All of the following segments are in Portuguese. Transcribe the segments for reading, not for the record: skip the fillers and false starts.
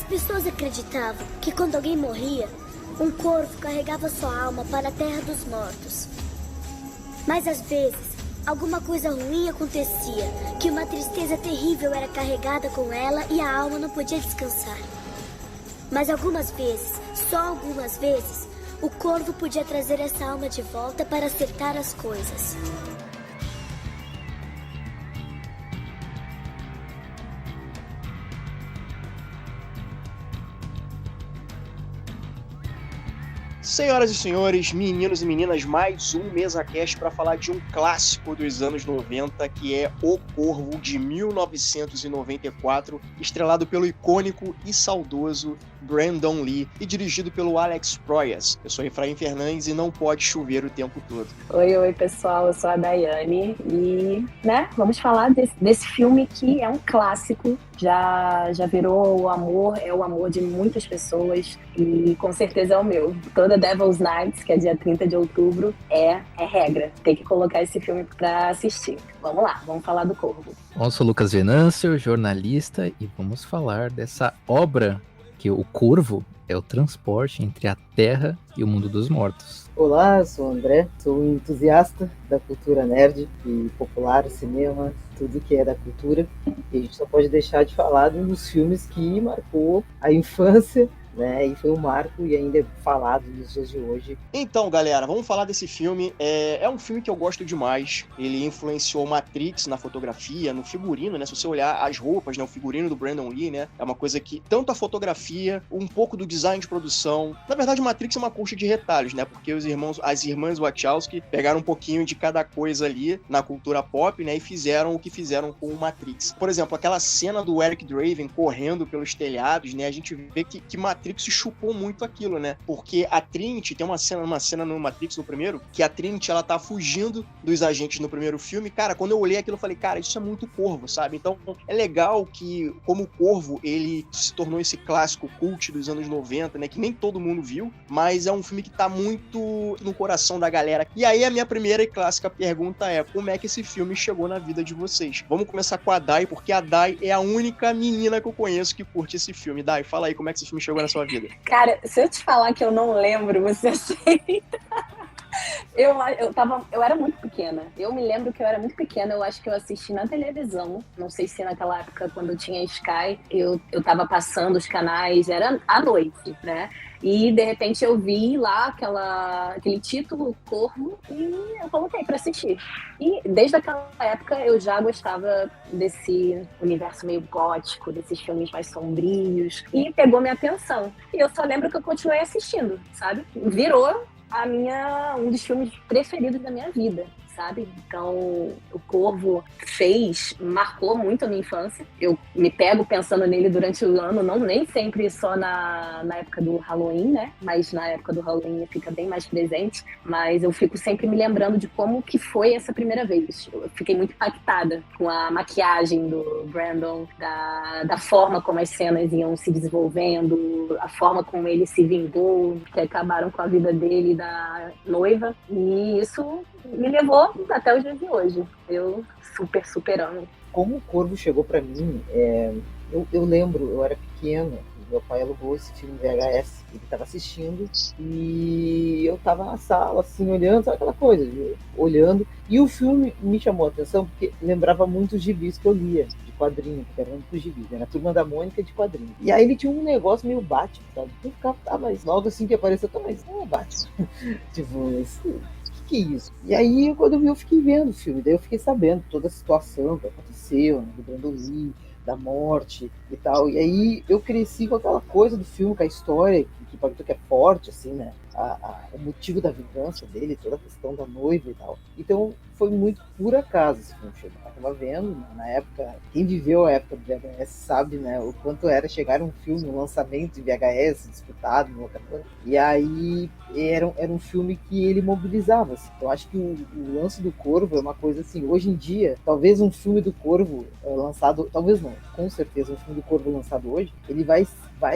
pessoas acreditavam que quando alguém morria, um corvo carregava sua alma para a terra dos mortos. Mas às vezes, alguma coisa ruim acontecia, que uma tristeza terrível era carregada com ela e a alma não podia descansar. Mas algumas vezes, só algumas vezes, o corvo podia trazer essa alma de volta para acertar as coisas. Senhoras e senhores, meninos e meninas, mais um MesaCast para falar de um clássico dos anos 90, que é O Corvo, de 1994, estrelado pelo icônico e saudoso Brandon Lee e dirigido pelo Alex Proyas. Eu sou Efraim Fernandes e não pode chover o tempo todo. Oi, pessoal, eu sou a Daiane e, vamos falar desse filme que é um clássico, já virou o amor, é o amor de muitas pessoas e com certeza é o meu. Toda Devil's Nights, que é dia 30 de outubro, é regra. Tem que colocar esse filme pra assistir. Vamos lá, vamos falar do Corvo. Eu sou Lucas Venâncio, jornalista, e vamos falar dessa obra que o Corvo é o transporte entre a Terra e o mundo dos mortos. Olá, sou o André, sou um entusiasta da cultura nerd e popular, cinema, tudo que é da cultura. E a gente só pode deixar de falar de um dos filmes que marcou a infância, né? E foi um marco e ainda é falado nos dias de hoje. Então, galera, vamos falar desse filme. É um filme que eu gosto demais. Ele influenciou Matrix na fotografia, no figurino, né? Se você olhar as roupas, né? O figurino do Brandon Lee, né? É uma coisa que, tanto a fotografia, um pouco do design de produção. Na verdade, Matrix é uma coxa de retalhos, né? Porque as irmãs Wachowski pegaram um pouquinho de cada coisa ali na cultura pop, né? E fizeram o que fizeram com o Matrix. Por exemplo, aquela cena do Eric Draven correndo pelos telhados, né? A gente vê que Matrix se chupou muito aquilo, né? Porque a Trinity, tem uma cena no Matrix, no primeiro, que a Trinity, ela tá fugindo dos agentes no primeiro filme. Cara, quando eu olhei aquilo, eu falei, cara, isso é muito Corvo, sabe? Então, é legal que, como o Corvo, ele se tornou esse clássico cult dos anos 90, né? Que nem todo mundo viu, mas é um filme que tá muito no coração da galera. E aí, a minha primeira e clássica pergunta é, como é que esse filme chegou na vida de vocês? Vamos começar com a Dai, porque a Dai é a única menina que eu conheço que curte esse filme. Dai, fala aí, como é que esse filme chegou na sua vida? Cara, se eu te falar que eu não lembro, você aceita? Eu era muito pequena. Eu me lembro que eu era muito pequena. Eu acho que eu assisti na televisão. Não sei se naquela época, quando tinha Sky, eu tava passando os canais. Era à noite, né? E, de repente, eu vi lá aquele título, Corvo, e eu coloquei pra assistir. E, desde aquela época, eu já gostava desse universo meio gótico, desses filmes mais sombrios. E pegou minha atenção. E eu só lembro que eu continuei assistindo, sabe? Virou um dos filmes preferidos da minha vida, sabe? Então, o Corvo marcou muito a minha infância. Eu me pego pensando nele durante o ano, nem sempre só na época do Halloween, né? Mas na época do Halloween ele fica bem mais presente. Mas eu fico sempre me lembrando de como que foi essa primeira vez. Eu fiquei muito impactada com a maquiagem do Brandon, da forma como as cenas iam se desenvolvendo, a forma como ele se vingou, que acabaram com a vida dele e da noiva. E isso me levou até os dias de hoje. Eu super amo. Como o Corvo chegou pra mim, eu lembro, eu era pequeno, meu pai alugou esse filme VHS, ele tava assistindo e eu tava na sala, assim, olhando, sabe aquela coisa, olhando, e o filme me chamou a atenção porque lembrava muito os gibis que eu lia, de quadrinho, que eram muitos gibis, era a Turma da Mônica de quadrinho. E aí ele tinha um negócio meio Batman, sabe? Eu ficava, mas logo assim que apareceu, mas não é Batman. Tipo, que isso? E aí, quando eu vi, eu fiquei vendo o filme, daí eu fiquei sabendo toda a situação que aconteceu, né, do Brandon Lee, da morte e tal, e aí eu cresci com aquela coisa do filme, com a história, que é forte, assim, né, o motivo da vingança dele, toda a questão da noiva e tal. Então, foi muito por acaso esse filme. Eu tava vendo, na época, quem viveu a época do VHS sabe, né, o quanto era chegar um filme, um lançamento de VHS disputado no locador. E aí era um filme que ele mobilizava, assim. Então acho que o lance do Corvo é uma coisa assim, hoje em dia, talvez um filme do Corvo lançado, talvez não, com certeza um filme do Corvo lançado hoje, ele vai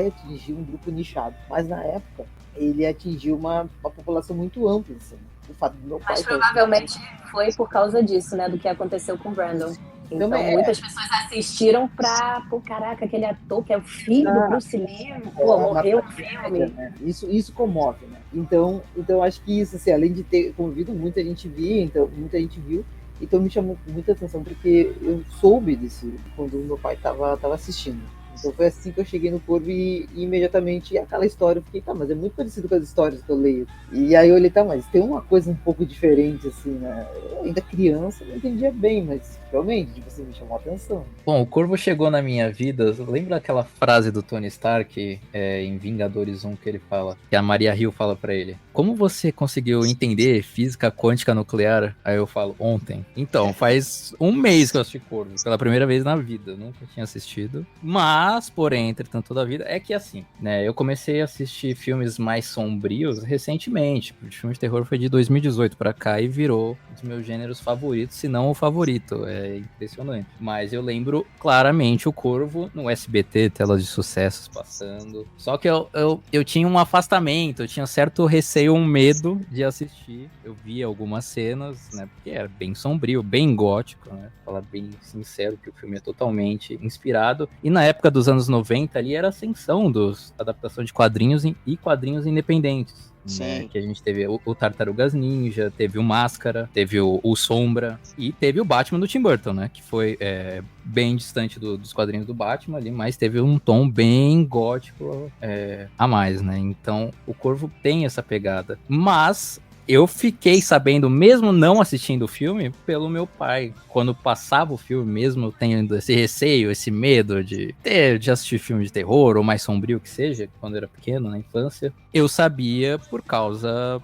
atingir um grupo nichado, mas na época ele atingiu uma população muito ampla, assim. O fato do meu pai, mas provavelmente foi por causa disso, né, do que aconteceu com o Brandon. Então muitas pessoas assistiram pô, caraca, aquele ator que é o filho do Bruce Lee, pô, morreu no filme. Né? Isso comove, né? Então acho que isso, assim, além de ter convido, muita gente viu, então me chamou muita atenção, porque eu soube disso quando meu pai estava assistindo. Então foi assim que eu cheguei no Corvo e imediatamente aquela história, eu fiquei, tá, mas é muito parecido com as histórias que eu leio. E aí eu olhei, tá, mas tem uma coisa um pouco diferente, assim, né? Eu ainda criança, não entendia bem, mas realmente, tipo assim, me chamou a atenção. Bom, o Corvo chegou na minha vida, lembra aquela frase do Tony Stark em Vingadores 1 que ele fala, que a Maria Hill fala pra ele, como você conseguiu entender física quântica nuclear? Aí eu falo, ontem. Então, faz um mês que eu assisti Corvo, pela primeira vez na vida, nunca tinha assistido, mas, porém, entretanto, toda a vida, é que assim, né, eu comecei a assistir filmes mais sombrios recentemente, o filme de terror foi de 2018 pra cá e virou um dos meus gêneros favoritos, se não o favorito, é impressionante. Mas eu lembro claramente o Corvo no SBT, tela de sucessos passando, só que eu tinha um afastamento, eu tinha certo receio, um medo de assistir, eu via algumas cenas, né, porque era bem sombrio, bem gótico, né, falar bem sincero que o filme é totalmente inspirado, e na época dos anos 90 ali era a ascensão dos adaptação de quadrinhos e quadrinhos independentes. Né, que a gente teve o Tartarugas Ninja, teve o Máscara, teve o Sombra e teve o Batman do Tim Burton, né, que foi bem distante dos quadrinhos do Batman ali, mas teve um tom bem gótico a mais, né, então o Corvo tem essa pegada, mas eu fiquei sabendo, mesmo não assistindo o filme, pelo meu pai. Quando passava o filme, mesmo tendo esse receio, esse medo de assistir filme de terror, ou mais sombrio que seja, quando eu era pequeno, na infância, eu sabia por causa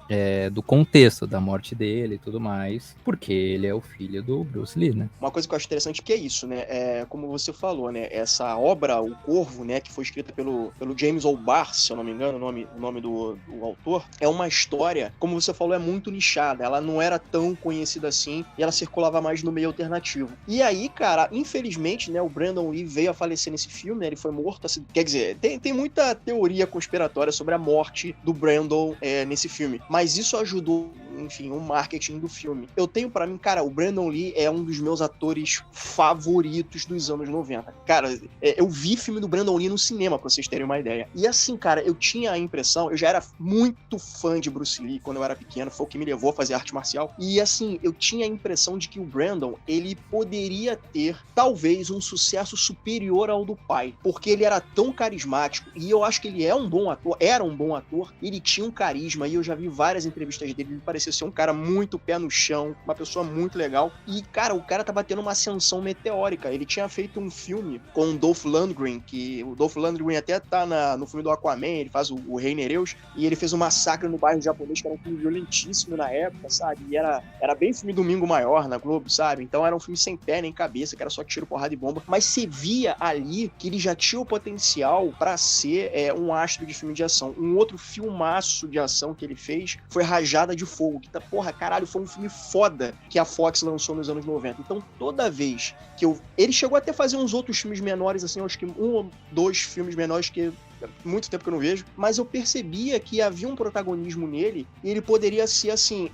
do contexto da morte dele e tudo mais, porque ele é o filho do Bruce Lee, né? Uma coisa que eu acho interessante que é isso, né? Como você falou, né? Essa obra, O Corvo, né? Que foi escrita pelo James O'Barr, se eu não me engano, o nome do autor, é uma história, como você falou, é muito nichada, ela não era tão conhecida assim e ela circulava mais no meio alternativo. E aí, cara, infelizmente, né, o Brandon Lee veio a falecer nesse filme, né, ele foi morto, assim, quer dizer, tem muita teoria conspiratória sobre a morte do Brandon nesse filme, mas isso ajudou, enfim, o marketing do filme. Eu tenho pra mim, cara, o Brandon Lee é um dos meus atores favoritos dos anos 90. Cara, eu vi filme do Brandon Lee no cinema, pra vocês terem uma ideia. E assim, cara, eu tinha a impressão, eu já era muito fã de Bruce Lee quando eu era pequeno, foi o que me levou a fazer arte marcial. E assim, eu tinha a impressão de que o Brandon, ele poderia ter, talvez, um sucesso superior ao do pai, porque ele era tão carismático, e eu acho que ele era um bom ator, ele tinha um carisma, e eu já vi várias entrevistas dele, ele parecia ser um cara muito pé no chão, uma pessoa muito legal, e cara, o cara tava tendo uma ascensão meteórica. Ele tinha feito um filme com o Dolph Lundgren, que o Dolph Lundgren até tá no filme do Aquaman, ele faz o Rei Nereus, e ele fez um massacre no bairro japonês, que era um filme violentíssimo na época, sabe, e era bem filme Domingo Maior na Globo, sabe, então era um filme sem pé nem cabeça, que era só tiro, porrada e bomba, mas você via ali que ele já tinha o potencial pra ser um astro de filme de ação. Um outro filmaço de ação que ele fez foi Rajada de Fogo, que porra, caralho, foi um filme foda que a Fox lançou nos anos 90. Então, toda vez que ele chegou até a fazer uns outros filmes menores, assim, acho que 1 ou 2 filmes menores que muito tempo que eu não vejo, mas eu percebia que havia um protagonismo nele e ele poderia ser, assim,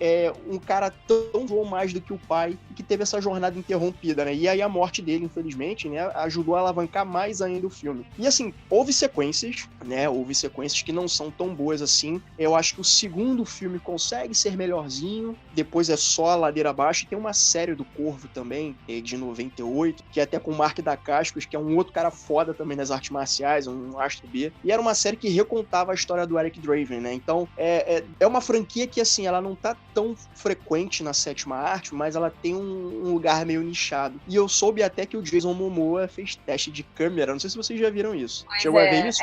um cara tão ou mais do que o pai, que teve essa jornada interrompida, né? E aí a morte dele, infelizmente, né, ajudou a alavancar mais ainda o filme. E assim, houve sequências, né? Houve sequências que não são tão boas assim. Eu acho que o segundo filme consegue ser melhorzinho, depois é só a ladeira abaixo. E tem uma série do Corvo também, de 98, que é até com o Mark Dacascos, que é um outro cara foda também nas artes marciais, um astro B. E era uma série que recontava a história do Eric Draven, né? Então, é uma franquia que, assim, ela não tá tão frequente na sétima arte, mas ela tem um lugar meio nichado. E eu soube até que o Jason Momoa fez teste de câmera. Não sei se vocês já viram isso. Chegou a ver isso?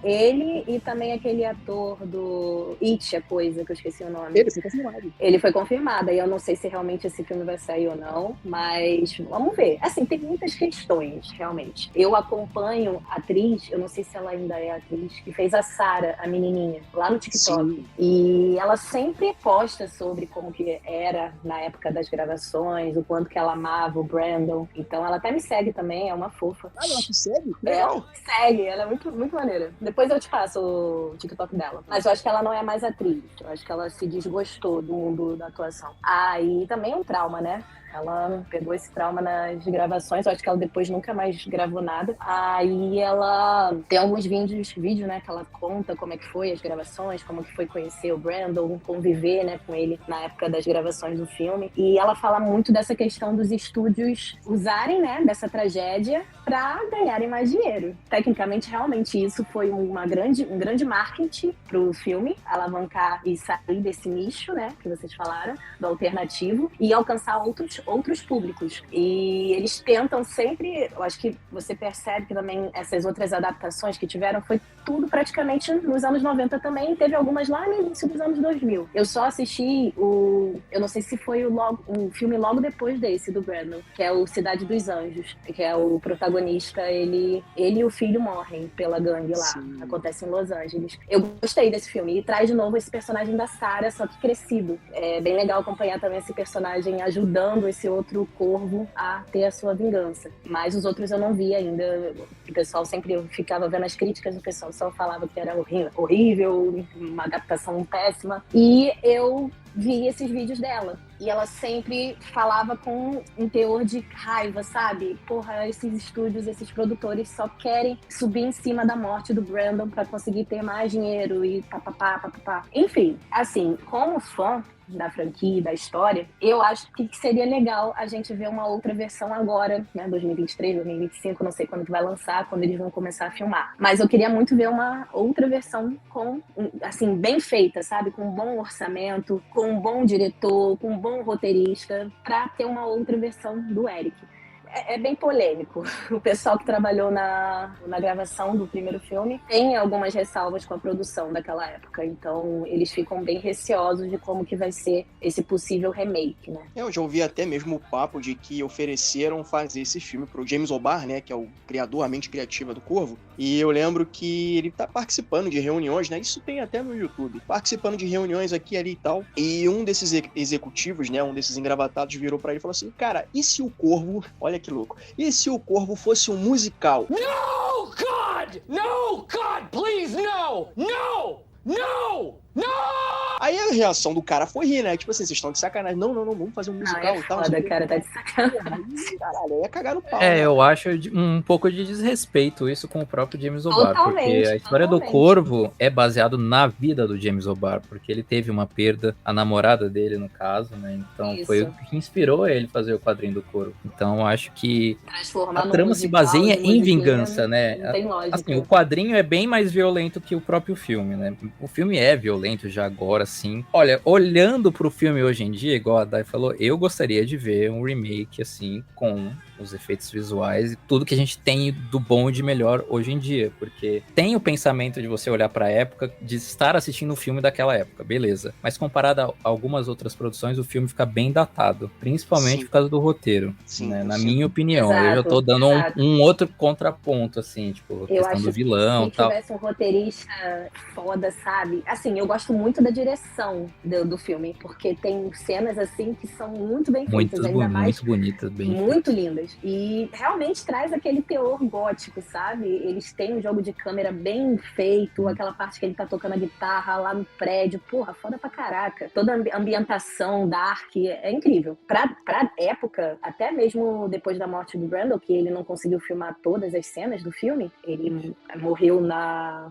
Ele e também aquele ator do It, a coisa, que eu esqueci o nome. Ele foi confirmado. Ele foi confirmado. E eu não sei se realmente esse filme vai sair ou não, mas vamos ver. Assim, tem muitas questões, realmente. Eu acompanho a atriz, eu não sei se ela ainda é atriz, que fez a Sarah, a menininha, lá no TikTok. Sim. E ela sempre posta sobre como que era na época das gravações, o quanto que ela amava o Brandon. Então ela até me segue também, é uma fofa. Ah, ela te segue? Legal. Segue, ela é muito, muito maneira. Depois eu te passo o TikTok dela. Mas eu acho que ela não é mais atriz. Eu acho que ela se desgostou do mundo da atuação. E também é um trauma, né? Ela pegou esse trauma nas gravações, eu acho que ela depois nunca mais gravou nada. Aí ela tem alguns vídeos, né, que ela conta como é que foi as gravações, como que foi conhecer o Brandon, conviver, né, com ele na época das gravações do filme. E ela fala muito dessa questão dos estúdios usarem, né, dessa tragédia para ganharem mais dinheiro. Tecnicamente, realmente, isso foi um grande marketing pro filme, alavancar e sair desse nicho, né, que vocês falaram, do alternativo, e alcançar outros públicos. E eles tentam sempre, eu acho que você percebe que também essas outras adaptações que tiveram foi tudo praticamente nos anos 90 também, teve algumas lá no início dos anos 2000. Eu só assisti eu não sei se foi um filme logo depois desse, do Brandon, que é o Cidade dos Anjos, que é o protagonista, ele e o filho morrem pela gangue lá. Sim. Acontece em Los Angeles. Eu gostei desse filme e traz de novo esse personagem da Sarah, só que crescido. É bem legal acompanhar também esse personagem ajudando esse outro corvo a ter a sua vingança. Mas os outros eu não vi ainda. O pessoal sempre, eu ficava vendo as críticas, o pessoal só falava que era horrível, uma adaptação péssima. E eu vi esses vídeos dela. E ela sempre falava com um teor de raiva, sabe? Porra, esses estúdios, esses produtores só querem subir em cima da morte do Brandon pra conseguir ter mais dinheiro e papapá. Enfim, assim, como fã da franquia, da história, eu acho que seria legal a gente ver uma outra versão agora, né, 2023, 2025, não sei quando que vai lançar, quando eles vão começar a filmar. Mas eu queria muito ver uma outra versão com, assim, bem feita, sabe? Com um bom orçamento, com um bom diretor, com um bom roteirista, pra ter uma outra versão do Eric. É bem polêmico. O pessoal que trabalhou na gravação do primeiro filme tem algumas ressalvas com a produção daquela época, então eles ficam bem receosos de como que vai ser esse possível remake, né? Eu já ouvi até mesmo o papo de que ofereceram fazer esse filme pro James O'Barr, né, que é o criador, a mente criativa do Corvo, e eu lembro que ele tá participando de reuniões, né, isso tem até no YouTube, participando de reuniões aqui, ali e tal, e um desses executivos, né, um desses engravatados virou pra ele e falou assim, cara, e se o Corvo, olha que louco, e se o Corvo fosse um musical? No, God! No, God, please, no! No! No! No! Aí a reação do cara foi rir, né? Tipo assim, vocês estão de sacanagem. Não, vamos fazer um musical e tal. Foda, cara, tá de sacanagem. Caralho, ia cagar no pau. É, né? eu acho um pouco de desrespeito isso com o próprio James O'Barr. Porque a história do Corvo é baseado na vida do James O'Barr. Porque ele teve uma perda, a namorada dele, no caso, né? Então foi o que inspirou ele fazer o quadrinho do Corvo. Então eu acho que a trama se baseia em vingança, né? Não tem lógica. Assim, o quadrinho é bem mais violento que o próprio filme, né? O filme é violento já agora, sim. Olha, olhando pro filme hoje em dia, igual a Dai falou, eu gostaria de ver um remake, assim, com os efeitos visuais e tudo que a gente tem do bom e de melhor hoje em dia, porque tem o pensamento de você olhar pra época, de estar assistindo um filme daquela época, beleza. Mas comparado a algumas outras produções, o filme fica bem datado, principalmente por causa do roteiro, né? Na minha opinião. Exato, eu já tô dando um outro contraponto, assim, tipo, a questão do vilão e tal. Se tivesse um roteirista foda, sabe? Assim, eu gosto muito da direção do filme, porque tem cenas, assim, que são muito bem feitas, muito bonitas, bem muito lindas. E realmente traz aquele teor gótico, sabe? Eles têm um jogo de câmera bem feito, aquela parte que ele tá tocando a guitarra lá no prédio, porra, foda pra caraca. Toda a ambientação dark é incrível. Pra época, até mesmo depois da morte do Brandon, que ele não conseguiu filmar todas as cenas do filme, ele morreu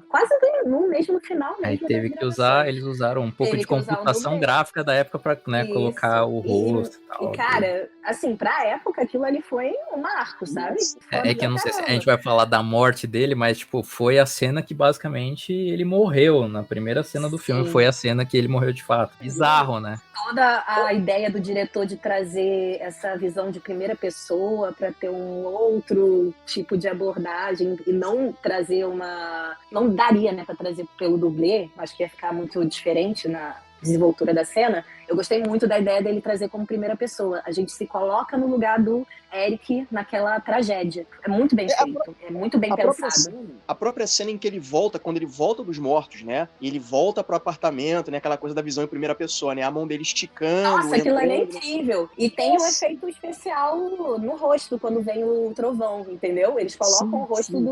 quase no mesmo final. Aí teve que usar, eles usaram um pouco de computação gráfica da época pra, né, colocar o rosto e tal. E cara, assim, pra época aquilo ali foi um marco, sabe? É que eu não sei se a gente vai falar da morte dele, mas, tipo, foi a cena que basicamente ele morreu. Na primeira cena do filme foi a cena que ele morreu de fato. Bizarro, né? Toda a ideia do diretor de trazer essa visão de primeira pessoa pra ter um outro tipo de abordagem e não trazer não daria, né, pra trazer pelo dublê, acho que ia ficar muito diferente na desenvoltura da cena. Eu gostei muito da ideia dele trazer como primeira pessoa. A gente se coloca no lugar do Eric naquela tragédia. É muito bem feito, é muito bem pensado. A própria cena em que ele volta, quando ele volta dos mortos, né? E ele volta pro apartamento, né? Aquela coisa da visão em primeira pessoa, né? A mão dele esticando, Nossa, aquilo ali é entrando. incrível. E tem um efeito especial no rosto quando vem o trovão, entendeu? Eles colocam Sim, o rosto sim.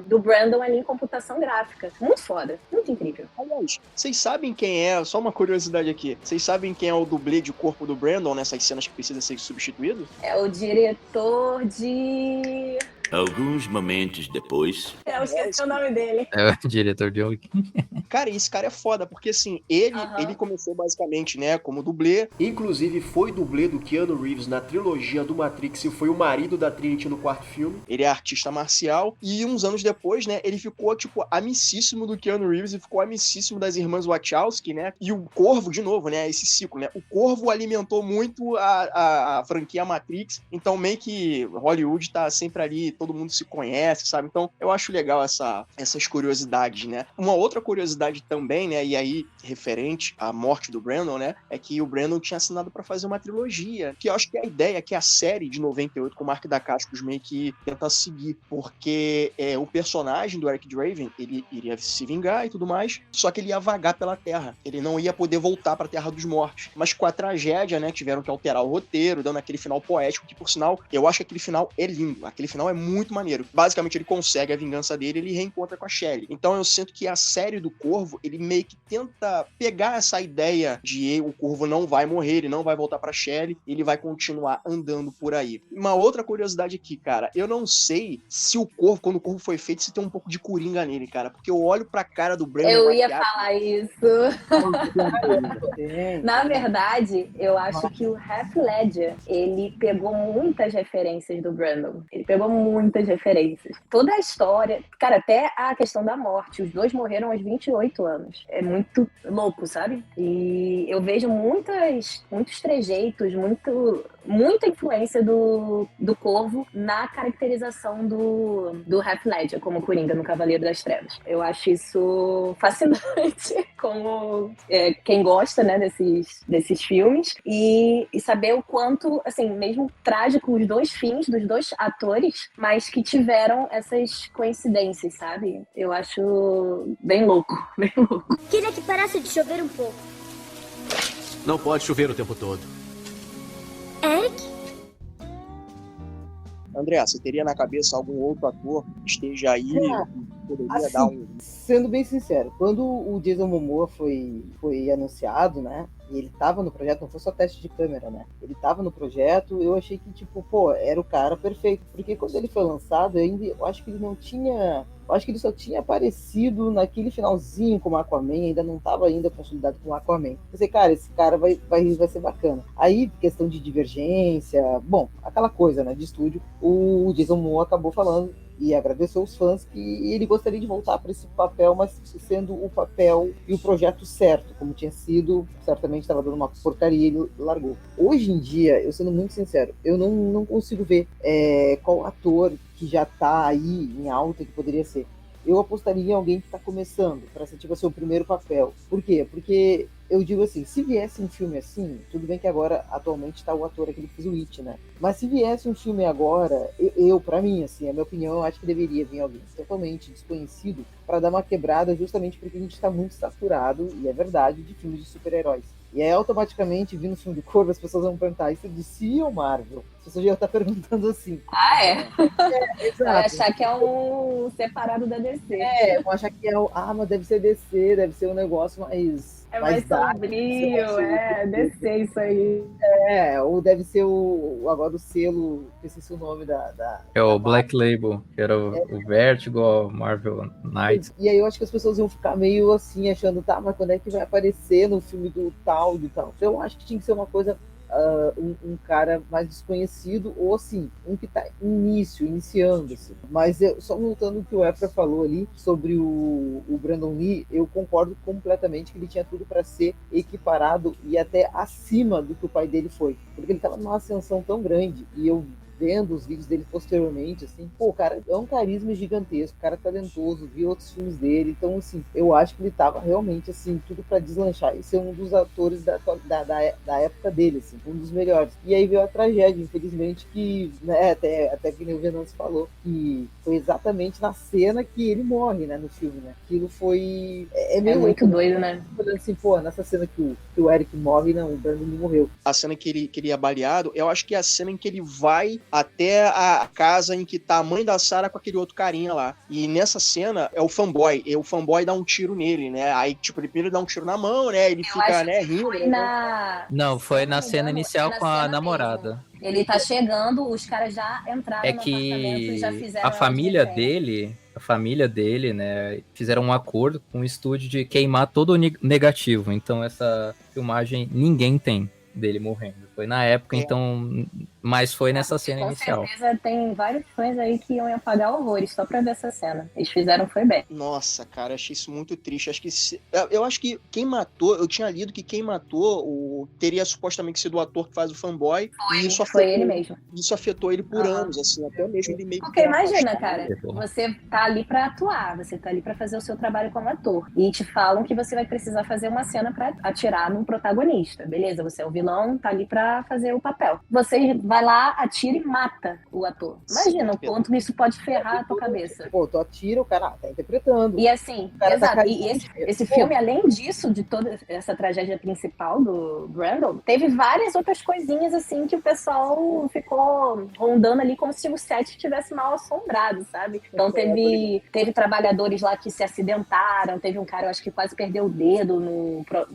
do Brandon ali em computação gráfica. Muito foda, muito incrível. Aliás, vocês sabem quem é, só uma curiosidade aqui, vocês sabem quem é o dublê de corpo do Brandon nessas cenas que precisa ser substituído? É o diretor de... Alguns momentos depois. Eu esqueci o nome dele. É o diretor de Hulk. Cara, esse cara é foda, porque assim, ele começou basicamente, né, como dublê. Inclusive foi dublê do Keanu Reeves na trilogia do Matrix e foi o marido da Trinity no quarto filme. Ele é artista marcial e uns anos depois, né, ele ficou, tipo, amicíssimo do Keanu Reeves e ficou amicíssimo das irmãs Wachowski, né, e o Corvo, de novo, né, esse ciclo, né, o Corvo alimentou muito a franquia Matrix, então meio que Hollywood tá sempre ali, todo mundo se conhece, sabe? Então eu acho legal essas curiosidades, né. Uma outra curiosidade também, né, e aí referente à morte do Brandon, né, é que o Brandon tinha assinado pra fazer uma trilogia, que eu acho que é a ideia, que é a série de 98 com o Mark Dacascos meio que tenta seguir, porque o personagem do Eric Draven, ele iria se vingar e tudo mais, só que ele ia vagar pela Terra, ele não ia poder voltar pra Terra dos Mortos, mas com a tragédia, né, tiveram que alterar o roteiro, dando aquele final poético, que por sinal, eu acho que aquele final é lindo, aquele final é muito maneiro, basicamente ele consegue a vingança dele, ele reencontra com a Shelley, então eu sinto que a série do Corvo, ele meio que tenta pegar essa ideia de o Corvo não vai morrer, ele não vai voltar pra Shelley, ele vai continuar andando por aí. Uma outra curiosidade aqui, cara, eu não sei se o Corvo, quando o Corvo foi feito, se tem um pouco de coringa nele, cara, porque eu olho pra cara do Brandon... Eu ia falar isso. Na verdade, eu acho que o Heath Ledger, ele pegou muitas referências do Brandon. Ele pegou muitas referências. Toda a história, cara, até a questão da morte. Os dois morreram aos 28 anos. É muito louco, sabe? E eu vejo muitos trejeitos, muita influência do Corvo na caracterização do Heath Ledger como Coringa no Cavaleiro das Trevas. Eu acho isso fascinante, como quem gosta, né, desses filmes, e saber o quanto, assim, mesmo trágico os dois fins dos dois atores, mas que tiveram essas coincidências, sabe? Eu acho bem louco, bem louco. Queria que parasse de chover um pouco. Não pode chover o tempo todo. Eric? André, você teria na cabeça algum outro ator que esteja aí e poderia assim, dar um... Sendo bem sincero, quando o Jason Momoa foi anunciado, né, e ele tava no projeto, não foi só teste de câmera, né, ele tava no projeto, eu achei que, tipo, pô, era o cara perfeito, porque quando ele foi lançado, eu acho que ele não tinha... Eu acho que ele só tinha aparecido naquele finalzinho como Aquaman, ainda não estava ainda consolidado com Aquaman. Pensei, cara, esse cara vai ser bacana. Aí, questão de divergência, bom, aquela coisa, né, de estúdio, o Jason Momoa acabou falando e agradeceu os fãs que ele gostaria de voltar para esse papel, mas sendo o papel e o projeto certo, como tinha sido, certamente estava dando uma porcaria e ele largou. Hoje em dia, eu sendo muito sincero, eu não consigo ver qual ator que já está aí em alta que poderia ser. Eu apostaria em alguém que está começando, para ser tipo assim, o primeiro papel. Por quê? Porque eu digo assim, se viesse um filme assim, tudo bem que agora, atualmente, está o ator aquele que fez o It, né? Mas se viesse um filme agora, pra mim, assim, a minha opinião, eu acho que deveria vir alguém totalmente desconhecido para dar uma quebrada, justamente porque a gente está muito saturado, e é verdade, de filmes de super-heróis. E aí, automaticamente, vindo o filme do Corvo, as pessoas vão perguntar, isso é DC ou Marvel? As pessoas já estão perguntando assim. Ah, é? Exato. Vai achar que é um separado da DC. Vão achar que mas deve ser DC, deve ser um negócio mais... É mais sombrio, DC isso aí. Ou deve ser agora o selo, esqueci o nome É o Black Label, que era o Vertigo, o Marvel Knights. E aí eu acho que as pessoas vão ficar meio assim, achando, tá, mas quando é que vai aparecer no filme do tal, do tal? Então eu acho que tinha que ser uma coisa, um cara mais desconhecido, ou assim, um que tá iniciando, assim. Mas só voltando o que o Efra falou ali sobre o Brandon Lee, eu concordo completamente que ele tinha tudo para ser equiparado e até acima do que o pai dele foi, porque ele estava numa ascensão tão grande, e eu vendo os vídeos dele posteriormente, assim, pô, o cara é um carisma gigantesco, o cara é talentoso, vi outros filmes dele, então, assim, eu acho que ele tava realmente, assim, tudo pra deslanchar e ser um dos atores da época dele, assim, um dos melhores. E aí veio a tragédia, infelizmente, que, né, até que nem o Venâncio falou, que foi exatamente na cena que ele morre, né, no filme, né? Aquilo foi... É muito doido, né? Assim, pô, nessa cena que o Eric morre, não, o Brandon morreu. A cena que ele é baleado, eu acho que é a cena em que ele vai até a casa em que tá a mãe da Sarah com aquele outro carinha lá. E nessa cena é o fanboy. E o fanboy dá um tiro nele, né? Aí, tipo, ele primeiro dá um tiro na mão, né? Ele fica, né, rindo. Não, foi na cena inicial com a namorada. Mesmo. Ele tá chegando, os caras já entraram É no apartamento e já que fizeram a família dele, né, fizeram um acordo com o estúdio de queimar todo o negativo. Então essa filmagem ninguém tem dele morrendo. Foi na época, então, mas foi nessa cena inicial. Com certeza tem vários fãs aí que iam apagar horrores só pra ver essa cena. Eles fizeram, foi bem. Nossa, cara, achei isso muito triste. Eu acho que quem matou, eu tinha lido que quem matou teria supostamente sido o ator que faz o fanboy. E isso foi ele mesmo. Isso afetou ele por anos, assim, até mesmo ele meio que... Porque imagina, cara, você tá ali pra atuar, você tá ali pra fazer o seu trabalho como ator. E te falam que você vai precisar fazer uma cena pra atirar num protagonista. Beleza, você é o vilão, tá ali pra fazer o papel. Você vai lá, atira e mata o ator. Imagina o quanto isso pode ferrar a tua cabeça. Pô, tu atira, o cara tá interpretando. E assim, exato. E esse filme, além disso, de toda essa tragédia principal do Brandon, teve várias outras coisinhas assim que o pessoal ficou rondando ali como se o set estivesse mal assombrado, sabe? Então teve trabalhadores lá que se acidentaram, teve um cara, eu acho que quase perdeu o dedo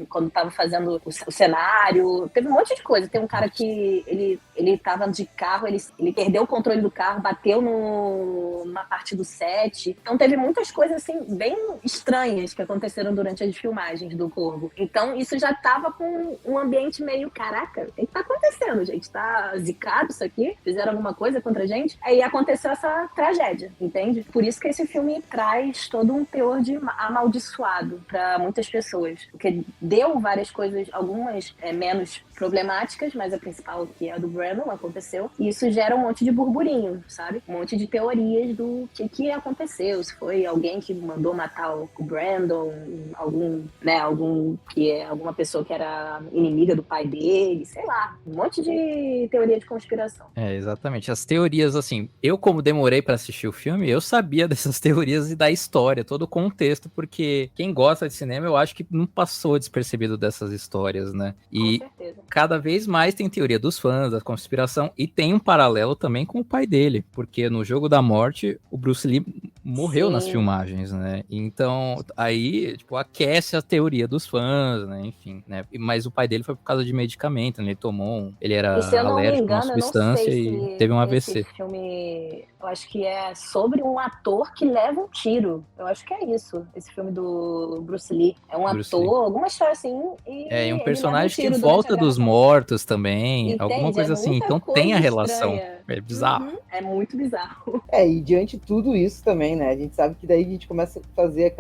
quando tava fazendo o cenário. Teve um monte de coisa. Tem um cara que ele tava de carro, ele perdeu o controle do carro, bateu numa parte do set. Então teve muitas coisas assim bem estranhas que aconteceram durante as filmagens do Corvo. Então isso já tava com um ambiente meio, caraca, o que tá acontecendo, gente? Tá zicado isso aqui? Fizeram alguma coisa contra a gente? Aí aconteceu essa tragédia, entende? Por isso que esse filme traz todo um teor de amaldiçoado pra muitas pessoas. Porque deu várias coisas, algumas menos problemáticas, mas a principal, que é a do Brandon, aconteceu. E isso gera um monte de burburinho, sabe? Um monte de teorias do que aconteceu. Se foi alguém que mandou matar o Brandon, alguma pessoa que era inimiga do pai dele, sei lá. Um monte de teoria de conspiração. É, exatamente. As teorias, assim, eu como demorei pra assistir o filme, eu sabia dessas teorias e da história, todo o contexto, porque quem gosta de cinema, eu acho que não passou despercebido dessas histórias, né? E com certeza. Cada vez mais tem teoria dos fãs, da conspiração, e tem um paralelo também com o pai dele, porque no Jogo da Morte, o Bruce Lee morreu nas filmagens, né? Então, aí, tipo, aquece a teoria dos fãs, né? Enfim, né? Mas o pai dele foi por causa de medicamento, né? Ele tomou, ele era alérgico a uma substância e teve um AVC. Esse filme, eu acho que é sobre um ator que leva um tiro. Eu acho que é isso, esse filme do Bruce Lee. É um Bruce ator, Lee. Alguma história assim. E um personagem que volta dos mortos também, Entende? alguma coisa assim. Então tem a relação. Estranha. É bizarro. Uhum. É muito bizarro. E diante de tudo isso também, né? A gente sabe que daí a gente começa a fazer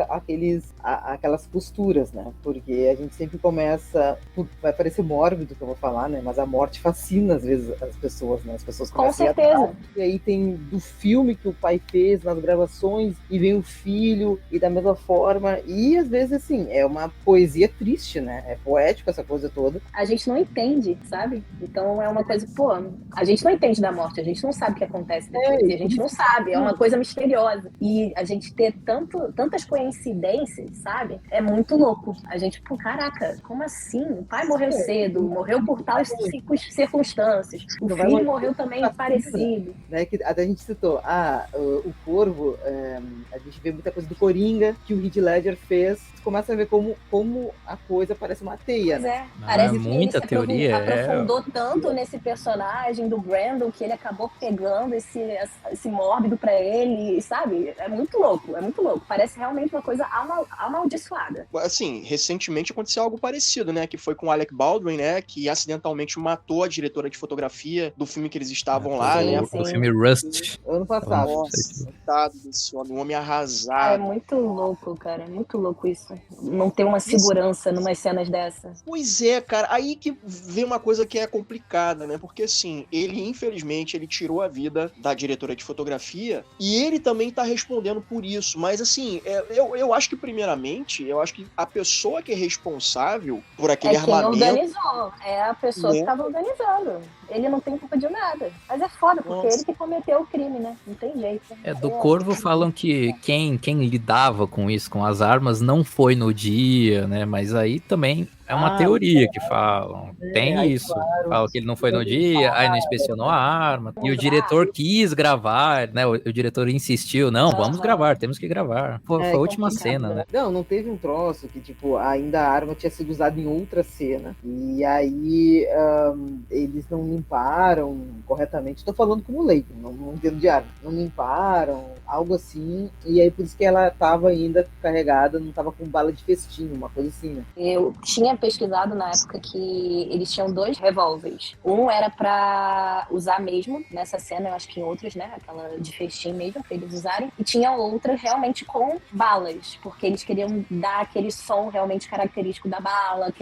aquelas costuras, né? Porque a gente sempre começa... Vai parecer mórbido que eu vou falar, né? Mas a morte fascina, às vezes, as pessoas, né? As pessoas começam Com certeza. E aí tem do filme que o pai fez, nas gravações, e vem o filho, e da mesma forma. E, às vezes, assim, é uma poesia triste, né? É poético essa coisa toda. A gente não entende, sabe? Então é uma coisa, pô, a gente não entende da morte, a gente não sabe o que acontece depois, e a gente não sabe, é uma coisa misteriosa. E a gente ter tantas coincidências, sabe? É muito louco. A gente, pô, caraca, como assim? O pai morreu cedo, morreu por tais circunstâncias. O filho morreu também parecido. Né? Que até a gente citou, o Corvo, a gente vê muita coisa do Coringa, que o Heath Ledger fez. Você começa a ver como a coisa parece uma teia. Pois é. Parece que muita ele teoria. Aprofundou tanto nesse personagem do Brandon que ele acabou pegando esse mórbido pra ele, sabe? É muito louco, é muito louco. Parece realmente uma coisa amaldiçoada. Assim, recentemente aconteceu algo parecido, né? Que foi com o Alec Baldwin, né? Que acidentalmente matou a diretora de fotografia do filme que eles estavam lá, né? O filme Rust. Ano passado. Nossa, coitado desse homem arrasado. É muito louco, cara. É muito louco isso. Não ter uma segurança numas cenas dessas. Pois é, cara. Aí que vem uma coisa que é complicada, né? Porque, assim, ele, infelizmente, infelizmente, ele tirou a vida da diretora de fotografia e ele também tá respondendo por isso. Mas, assim, eu acho que, primeiramente, eu acho que a pessoa que é responsável por aquele armamento... Quem organizou, é a pessoa que estava organizando. Ele não tem culpa de nada. Mas é foda, porque ele que cometeu o crime, né? Não tem jeito. Do Corvo falam que quem lidava com isso, com as armas, não foi no dia, né? Mas aí também é uma teoria que falam. Tem isso. Claro. Falam que ele não foi no dia, aí não inspecionou a arma. E o diretor quis gravar, né? O diretor insistiu, não, vamos gravar, temos que gravar. Foi a última cena, né? Não teve um troço que, tipo, ainda a arma tinha sido usada em outra cena. E aí eles não limparam corretamente. Tô falando como leigo, não entendo de arma. Não limparam, algo assim. E aí por isso que ela tava ainda carregada, não tava com bala de festim, uma coisa assim, né? Eu tinha pesquisado na época que eles tinham 2 revólveres. Um era pra usar mesmo nessa cena, eu acho que em outras, né? Aquela de festim mesmo, pra eles usarem. E tinha outra realmente com balas, porque eles queriam dar aquele som realmente característico da bala,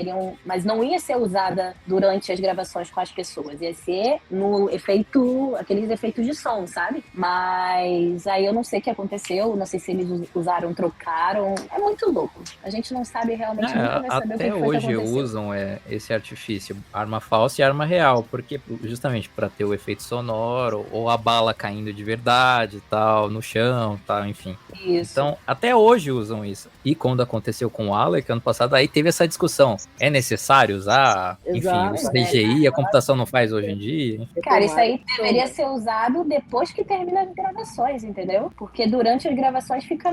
mas não ia ser usada durante as gravações com as pessoas, ia ser no efeito, aqueles efeitos de som, sabe? Mas aí eu não sei o que aconteceu, não sei se eles usaram, trocaram. É muito louco. A gente não sabe realmente, nunca vai saber o que até foi que hoje aconteceu. usam esse artifício, arma falsa e arma real, porque justamente para ter o efeito sonoro, ou a bala caindo de verdade, tal, no chão, tal, enfim. Isso. Então, até hoje usam isso. E quando aconteceu com o Alec, ano passado, aí teve essa discussão. É necessário usar? Exato. Enfim, o CGI, a computação não faz hoje em dia. Cara, isso aí deveria ser usado depois que termina as gravações, entendeu? Porque durante as gravações fica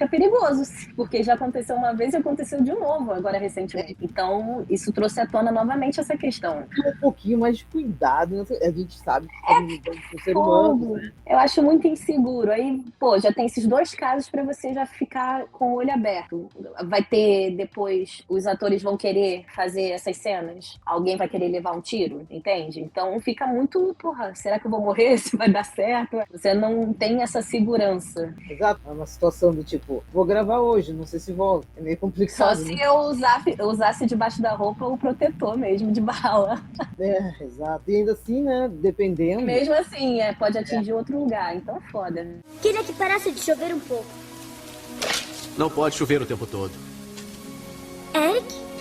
perigoso, porque já aconteceu uma vez e aconteceu de novo agora recentemente. Então, isso trouxe à tona novamente essa questão. Um pouquinho mais de cuidado, né? A gente sabe que estamos lidando com o ser humano, né? Eu acho muito inseguro. Aí, pô, já tem esses 2 casos pra você já ficar com o olho aberto. Vai ter depois, os atores vão querer fazer essas cenas? Alguém vai querer levar um tiro, entende? Então fica muito, porra, será que eu vou morrer? Se vai dar certo? Você não tem essa segurança. Exato. É uma situação do tipo, vou gravar hoje, não sei se volta. É meio Só complicado. se né? eu usasse debaixo da roupa o protetor mesmo, de bala. Exato. E ainda assim, né, dependendo... Mesmo assim, pode atingir outro lugar. Então é foda, né? Queria que parasse de chover um pouco. Não pode chover o tempo todo. Eric?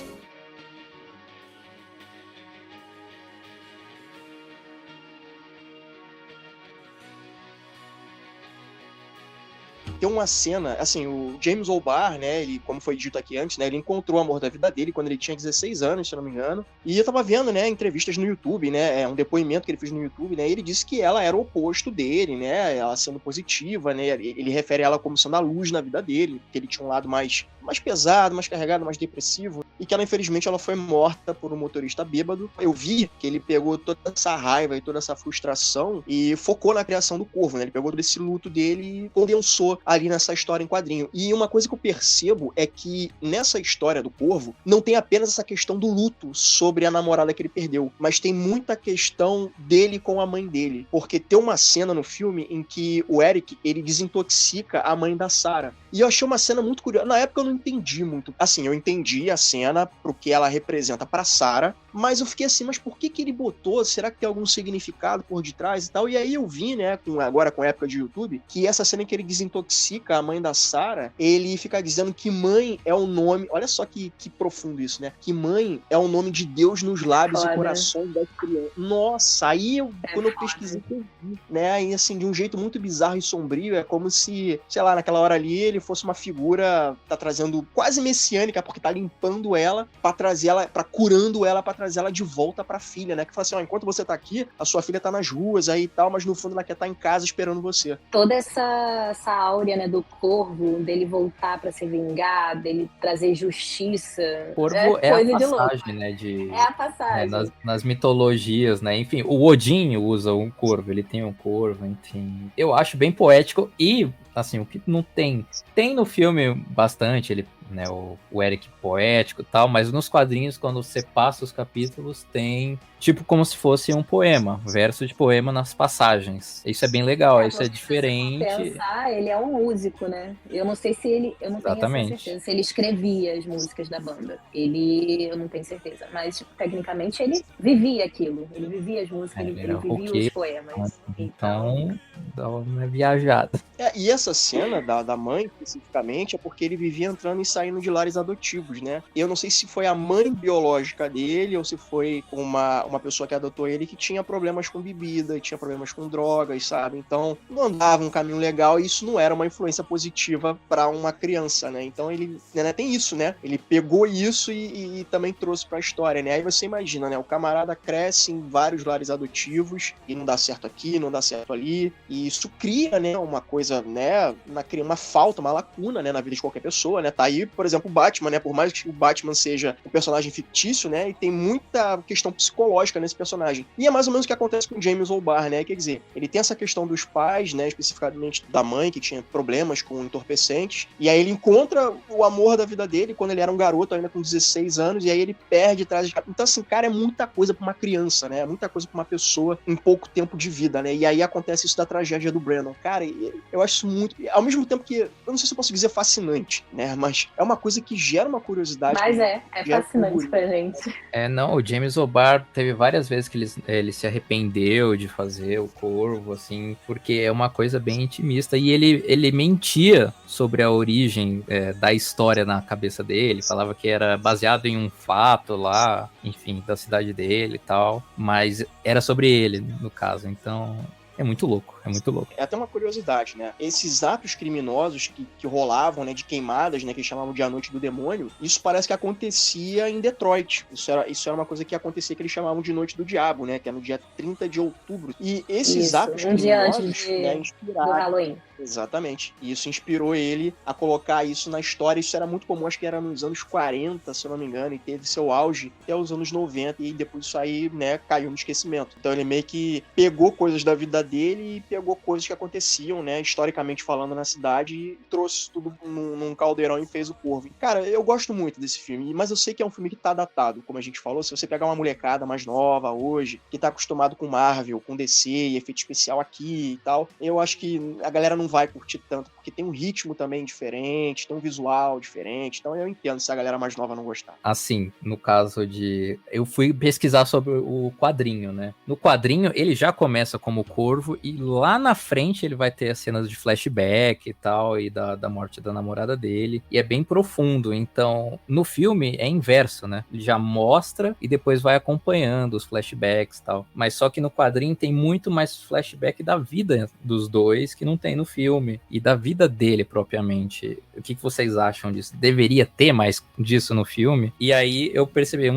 Tem uma cena, assim, o James O'Barr, né, ele, como foi dito aqui antes, né, ele encontrou o amor da vida dele quando ele tinha 16 anos, se eu não me engano, e eu tava vendo, né, entrevistas no YouTube, né, um depoimento que ele fez no YouTube, né, e ele disse que ela era o oposto dele, né, ela sendo positiva, né, ele refere ela como sendo a luz na vida dele, que ele tinha um lado mais pesado, mais carregado, mais depressivo, e que ela, infelizmente, ela foi morta por um motorista bêbado. Eu vi que ele pegou toda essa raiva e toda essa frustração e focou na criação do Corvo, né, ele pegou todo esse luto dele e condensou ali nessa história em quadrinho. E uma coisa que eu percebo é que nessa história do Corvo não tem apenas essa questão do luto sobre a namorada que ele perdeu, mas tem muita questão dele com a mãe dele, porque tem uma cena no filme em que o Eric, ele desintoxica a mãe da Sarah. E eu achei uma cena muito curiosa. Na época eu não entendi muito. Assim, eu entendi a cena pro que ela representa pra Sarah, mas eu fiquei assim, mas por que ele botou? Será que tem algum significado por detrás e tal? E aí eu vi, né, agora com a época de YouTube, que essa cena em que ele desintoxica a mãe da Sarah, ele fica dizendo que mãe é o nome, olha só que profundo isso, né? Que mãe é o nome de Deus nos lábios e corações das crianças. Nossa, aí quando eu pesquisei, eu vi, né? E assim, de um jeito muito bizarro e sombrio, é como se, sei lá, naquela hora ali, ele fosse uma figura, tá trazendo quase messiânica, porque tá limpando ela, pra trazer ela, curando ela, pra trazer ela de volta pra filha, né? Que fala assim, ó, enquanto você tá aqui, a sua filha tá nas ruas aí e tal, mas no fundo ela quer estar em casa esperando você. Toda essa áurea, né, do Corvo, dele voltar pra se vingar, dele trazer justiça. Corvo é coisa a de louco. passagem, né? É a passagem. Nas mitologias, né? Enfim, o Odin usa um corvo, ele tem um corvo, enfim. Eu acho bem poético e, assim, o que não tem... Tem no filme bastante, ele, né, o Eric poético e tal, mas nos quadrinhos, quando você passa os capítulos, tem tipo como se fosse um poema, verso de poema nas passagens. Isso é bem legal, isso é Se diferente. pensar, ele é um músico, né? Eu não sei se ele, eu não tenho essa Exatamente. certeza, se ele escrevia as músicas da banda. Eu não tenho certeza, mas tipo, tecnicamente ele vivia aquilo, ele vivia as músicas, ele era vivia os roqueiro, poemas. Então, dá uma viajada. E essa cena da mãe, especificamente, é porque ele vivia entrando e saindo de lares adotivos, né? Eu não sei se foi a mãe biológica dele ou se foi uma pessoa que adotou ele que tinha problemas com bebida, tinha problemas com drogas, sabe? Então, não andava um caminho legal e isso não era uma influência positiva para uma criança, né? Então, ele, né, tem isso, né? Ele pegou isso e também trouxe pra história, né? Aí você imagina, né? O camarada cresce em vários lares adotivos e não dá certo aqui, não dá certo ali, e isso cria, né, uma coisa, né, cria uma falta, uma lacuna, né, na vida de qualquer pessoa, né? Tá aí, por exemplo, o Batman, né? Por mais que o Batman seja um personagem fictício, né? E tem muita questão psicológica nesse personagem. E é mais ou menos o que acontece com James O'Barr, né? Quer dizer, ele tem essa questão dos pais, né? Especificamente da mãe, que tinha problemas com entorpecentes. E aí ele encontra o amor da vida dele quando ele era um garoto, ainda com 16 anos, e aí ele perde atrás de... Então, assim, cara, é muita coisa pra uma criança, né? É muita coisa pra uma pessoa em pouco tempo de vida, né? E aí acontece isso da tragédia do Brandon. Cara, eu acho isso muito... Ao mesmo tempo que... Eu não sei se eu posso dizer fascinante, né? Mas é uma coisa que gera uma curiosidade. Mas é fascinante pra gente. Não, o James O'Barr teve várias vezes que ele se arrependeu de fazer o Corvo, assim, porque é uma coisa bem intimista. E ele mentia sobre a origem da história na cabeça dele, falava que era baseado em um fato lá, enfim, da cidade dele e tal, mas era sobre ele, no caso, então... É muito louco, é muito louco. É até uma curiosidade, né? Esses atos criminosos que rolavam, né, de queimadas, né, que chamavam de A Noite do Demônio, isso parece que acontecia em Detroit. Isso era uma coisa que acontecia que eles chamavam de Noite do Diabo, né, que é no dia 30 de outubro. E esses atos criminosos, né, inspiraram... do Halloween. Exatamente. E isso inspirou ele a colocar isso na história. Isso era muito comum, acho que era nos anos 40, se eu não me engano, e teve seu auge até os anos 90, e depois isso aí, né, caiu no esquecimento. Então ele meio que pegou coisas da vida dele e pegou coisas que aconteciam, né, historicamente falando na cidade, e trouxe tudo num caldeirão e fez o Corvo. Cara, eu gosto muito desse filme, mas eu sei que é um filme que tá datado, como a gente falou. Se você pegar uma molecada mais nova hoje, que tá acostumado com Marvel, com DC e efeito especial aqui e tal, eu acho que a galera não vai curtir tanto, porque tem um ritmo também diferente, tem um visual diferente, então eu entendo se a galera mais nova não gostar. Assim, no caso de... Eu fui pesquisar sobre o quadrinho, né? No quadrinho, ele já começa como Corvo, e lá na frente ele vai ter as cenas de flashback e tal, e da morte da namorada dele, e é bem profundo. Então, no filme é inverso, né? Ele já mostra e depois vai acompanhando os flashbacks e tal. Mas só que no quadrinho tem muito mais flashback da vida dos dois que não tem no filme, e da vida dele propriamente. O que vocês acham disso? Deveria ter mais disso no filme? E aí eu percebi,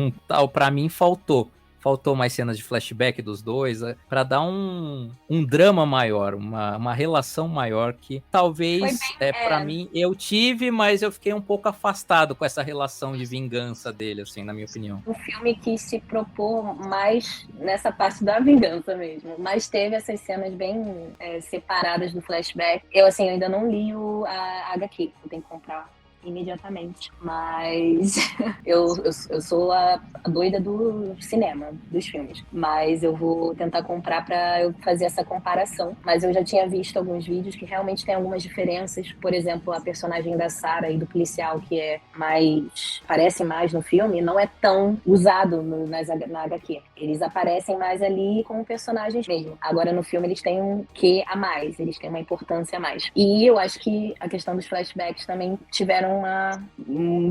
pra mim faltou mais cenas de flashback dos dois, pra dar um drama maior, uma relação maior que talvez, pra mim, eu tive, mas eu fiquei um pouco afastado com essa relação de vingança dele, assim, na minha opinião. O filme quis se propor mais nessa parte da vingança mesmo, mas teve essas cenas bem separadas do flashback. Eu ainda não li a HQ, eu tenho que comprar imediatamente, mas eu sou a doida do cinema, dos filmes, mas eu vou tentar comprar pra eu fazer essa comparação. Mas eu já tinha visto alguns vídeos que realmente tem algumas diferenças, por exemplo, a personagem da Sarah e do policial, que parece mais no filme, não é tão usado na HQ. Eles aparecem mais ali como personagens mesmo. Agora no filme eles têm um quê a mais, eles têm uma importância a mais. E eu acho que a questão dos flashbacks também tiveram uma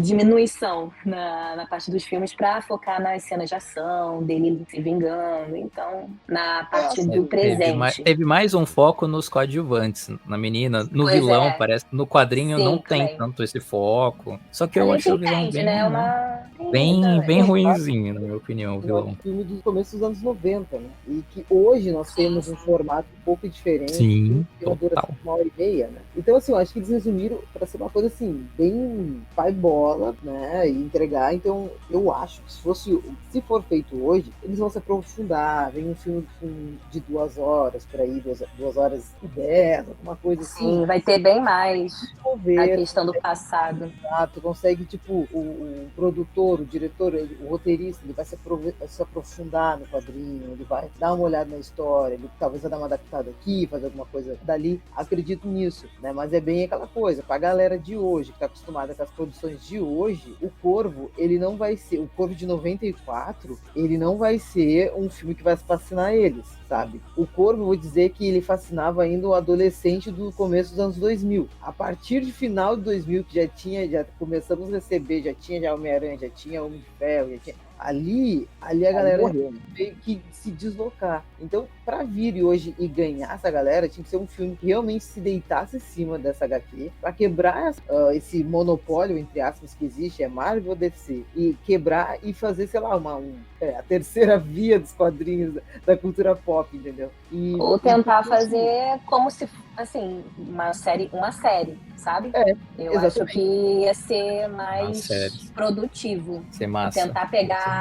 diminuição na parte dos filmes para focar nas cenas de ação, dele se vingando, então na parte do presente. Teve mais um foco nos coadjuvantes, na menina, no vilão, parece que no quadrinho não tem tanto esse foco, só que eu acho o vilão bem ruinzinho, na minha opinião, o vilão. É um filme do começo dos anos 90, né? E que hoje nós temos um formato um pouco diferente. Sim, uma duração de 1h30, né? Então, eu acho que eles resumiram para ser uma coisa bem pai bola, né? E entregar. Então, eu acho que se for feito hoje, eles vão se aprofundar. Vem um filme de 2 horas por aí, 2h10, alguma coisa assim. Sim, vai ter bem mais a questão do passado. Exato, consegue, o produtor, o diretor, o roteirista, ele vai se aprofundar no quadrinho, ele vai dar uma olhada na história, ele talvez vai dar uma adaptada aqui, fazer alguma coisa dali. Acredito nisso, né? Mas é bem aquela coisa, pra galera de hoje, que tá acostumada com as produções de hoje, o Corvo, ele não vai ser, o Corvo de 94, ele não vai ser um filme que vai fascinar eles, sabe? O Corvo, vou dizer que ele fascinava ainda o adolescente do começo dos anos 2000. A partir de final de 2000, que já começamos a receber, já tinha Homem-Aranha, já tinha Homem de Ferro, já tinha... Ali a galera veio que se deslocar. Então, pra vir hoje e ganhar essa galera, tinha que ser um filme que realmente se deitasse em cima dessa HQ, pra quebrar esse monopólio, entre aspas, que existe, é Marvel ou DC, e quebrar e fazer, sei lá, a terceira via dos quadrinhos da cultura pop, entendeu? Ou tentar fazer como se, assim, uma série, sabe? Eu exatamente. acho que ia ser mais produtivo. Ser massa. Tentar pegar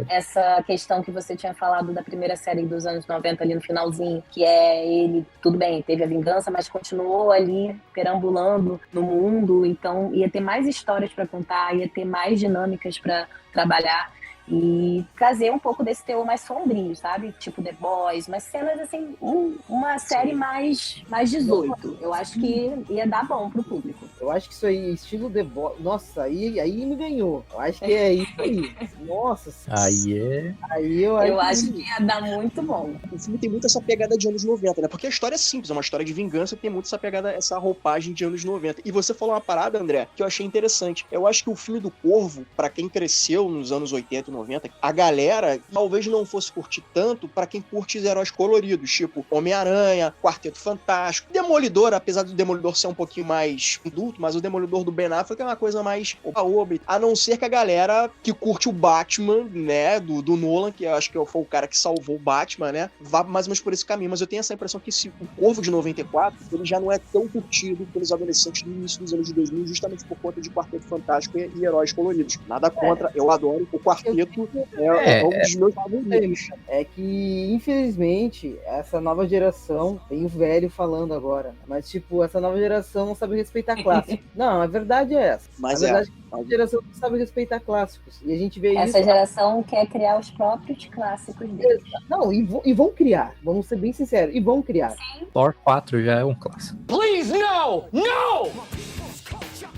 essa questão que você tinha falado da primeira série dos anos 90 ali no finalzinho, que é ele, tudo bem, teve a vingança, mas continuou ali perambulando no mundo, então ia ter mais histórias para contar, ia ter mais dinâmicas para trabalhar. E trazer um pouco desse teor mais sombrio, sabe? Tipo The Boys, mas cenas assim, uma série mais 18. Eu acho que ia dar bom pro público. Eu acho que isso aí, estilo The Boys, nossa, aí me ganhou. Eu acho que é isso aí. Nossa. Aí eu acho que ia dar muito bom. O filme tem muito essa pegada de anos 90, né? Porque a história é simples, é uma história de vingança que tem muito essa pegada, essa roupagem de anos 90. E você falou uma parada, André, que eu achei interessante. Eu acho que o filme do Corvo, pra quem cresceu nos anos 80 e 90, a galera talvez não fosse curtir tanto pra quem curte os heróis coloridos, tipo Homem-Aranha, Quarteto Fantástico, Demolidor, apesar do Demolidor ser um pouquinho mais adulto, mas o Demolidor do Ben Affleck é uma coisa mais oba-oba, a não ser que a galera que curte o Batman, né, do Nolan, que eu acho que foi o cara que salvou o Batman, né, vá mais ou menos por esse caminho, mas eu tenho essa impressão que o Corvo de 94, ele já não é tão curtido pelos adolescentes do início dos anos de 2000, justamente por conta de Quarteto Fantástico e heróis coloridos. Nada contra, eu adoro o Quarteto. É um dos meus favoritos. É que, infelizmente, essa nova geração, tem o velho falando agora, mas, tipo, essa nova geração não sabe respeitar clássicos. Não, a verdade é essa. Mas a verdade é que a geração não sabe respeitar clássicos. E a gente vê essa isso... geração quer criar os próprios clássicos deles. Não, e vão criar. Vamos ser bem sinceros. E vão criar. Sim. Thor 4 já é um clássico. Please, no! No!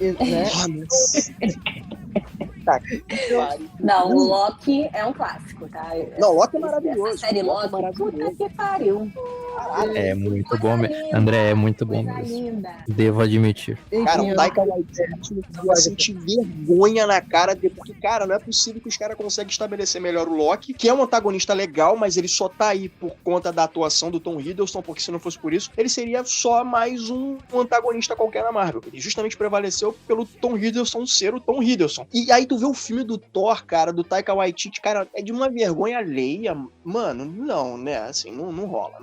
Né? Não, o Loki é um clássico, tá? Não, Loki é maravilhoso. Essa série Loki, puta que pariu. É muito bom mesmo. André, é muito bom mesmo. Devo admitir. Cara, o Taika Waititi vai sentir vergonha na cara dele, porque, cara, não é possível que os caras conseguem estabelecer melhor o Loki, que é um antagonista legal, mas ele só tá aí por conta da atuação do Tom Hiddleston, porque se não fosse por isso, ele seria só mais um antagonista qualquer na Marvel. Ele justamente prevaleceu pelo Tom Hiddleston ser o Tom Hiddleston. E aí tu vê o filme do Thor, cara, do Taika Waititi, cara, é de uma vergonha alheia. Mano, não, né? Assim, não rola.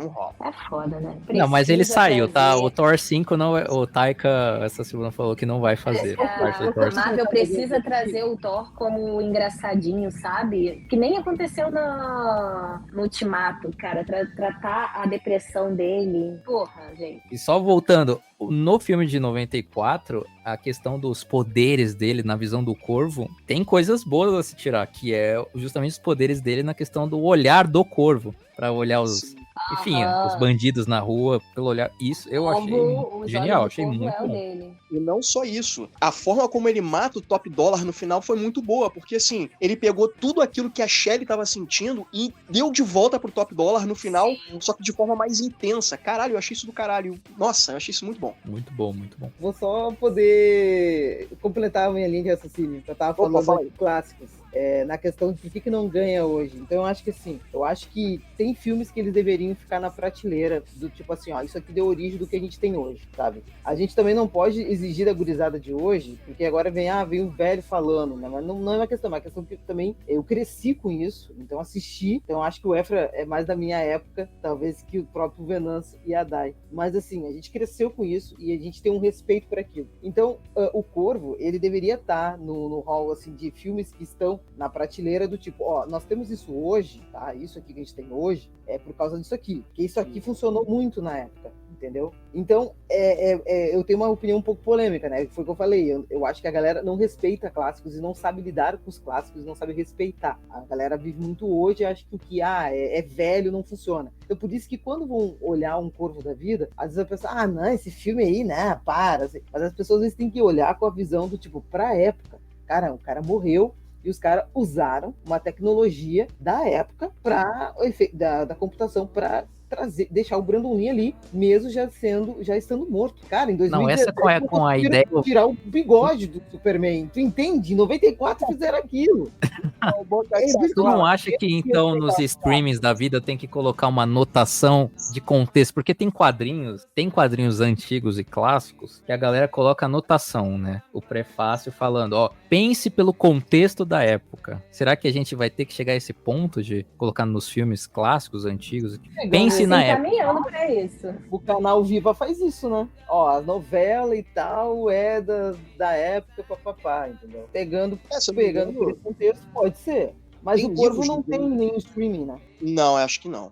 É foda, né? Não, mas ele saiu, tá? O Thor 5 não é... O Taika, essa semana falou que não vai fazer. A Marvel precisa trazer o Thor como engraçadinho, sabe? Que nem aconteceu no Ultimato, cara. Tratar a depressão dele. Porra, gente. E só voltando, no filme de 94, a questão dos poderes dele na visão do Corvo, tem coisas boas a se tirar, que é justamente os poderes dele na questão do olhar do Corvo, pra olhar os... Enfim, os bandidos na rua, pelo olhar. Isso eu achei genial, achei muito bom. E não só isso. A forma como ele mata o Top Dollar no final foi muito boa, porque assim, ele pegou tudo aquilo que a Shelley tava sentindo e deu de volta pro Top Dollar no final, só que de forma mais intensa. Caralho, eu achei isso do caralho. Nossa, eu achei isso muito bom. Muito bom, muito bom. Vou só poder completar a minha linha de raciocínio, que eu tava falando de clássicos. Na questão de por que não ganha hoje. Então eu acho que assim, tem filmes que eles deveriam ficar na prateleira do tipo assim, ó, isso aqui deu origem do que a gente tem hoje, sabe? A gente também não pode exigir da gurizada de hoje, porque agora vem um velho falando, né? Mas não é uma questão, é uma questão que também eu cresci com isso, então assisti, então acho que o Efra é mais da minha época, talvez que o próprio Venâncio e a Dai. Mas assim, a gente cresceu com isso e a gente tem um respeito por aquilo. Então, o Corvo, ele deveria estar no hall assim, de filmes que estão na prateleira do tipo, ó, nós temos isso hoje, tá? Isso aqui que a gente tem hoje é por causa disso aqui, porque isso aqui funcionou muito na época. entendeu? Então, eu tenho uma opinião um pouco polêmica, né? Foi o que eu falei, eu acho que a galera não respeita clássicos e não sabe lidar com os clássicos, não sabe respeitar. A galera vive muito hoje e acha que o que é velho não funciona. Então, por isso que quando vão olhar um Corvo da Vida, às vezes a pessoa, não, esse filme aí, né, para. Mas as pessoas às vezes têm que olhar com a visão do tipo, pra época. Cara, o cara morreu e os caras usaram uma tecnologia da época da computação para deixar o Brandon Lee ali, mesmo já estando morto. Cara, em 2017... Não, essa com a ideia... tirar o bigode do Superman. Tu entende? Em 94 fizeram aquilo. Tu não acha que, então, nos streamings da vida tem que colocar uma anotação de contexto? Porque tem quadrinhos antigos e clássicos que a galera coloca anotação, né? O prefácio falando, pense pelo contexto da época. Será que a gente vai ter que chegar a esse ponto de colocar nos filmes clássicos, antigos? Pense na época. Caminhando pra isso. O canal Viva faz isso, né? A novela e tal é da época, papapá, entendeu? Pegando por esse contexto, pode ser. Mas o Corvo não tem nenhum streaming, né? Não, eu acho que não.